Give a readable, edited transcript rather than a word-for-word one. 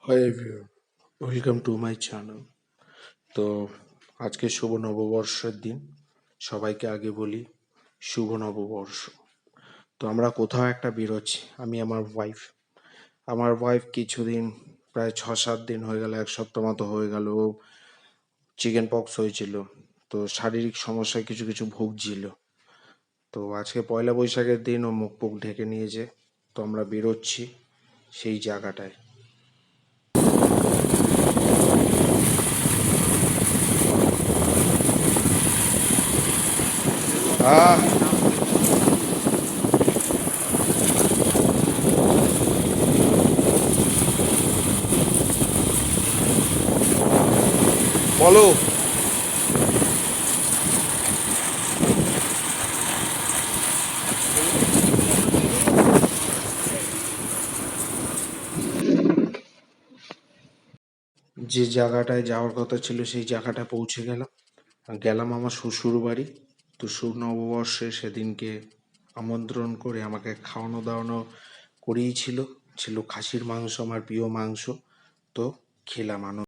Hi everyone, welcome to my channel. তো আজকে শুভ নববর্ষের দিন। সবাইকে আগে বলি শুভ নববর্ষ। তো আমরা কোথাও একটা বেরোচ্ছি, আমি আমার ওয়াইফ কিছুদিন, প্রায় 6-7 দিন হয়ে গেল, 1 সপ্তাহ মতো হয়ে গেল, ও চিকেন পক্স হয়েছিল। তো শারীরিক সমস্যায় কিছু কিছু ভুগছিল। তো আজকে পয়লা বৈশাখের দিন ও মুখ পুখ ঢেকে নিয়েছে। তো আমরা বেরোচ্ছি সেই জায়গাটায়। আহ বলো। যে জায়গাটায় যাওয়ার কথা ছিল সেই জায়গাটায় পৌঁছে গেলাম আমার শ্বশুর বাড়ি। তো শুভ নববর্ষে সেদিনকে আমন্ত্রণ করে আমাকে খাওয়ানো দাওয়ানো করিয়েছিল। ছিল খাসির মাংস, আমার প্রিয় মাংস। তো খেলাম আনন্দ।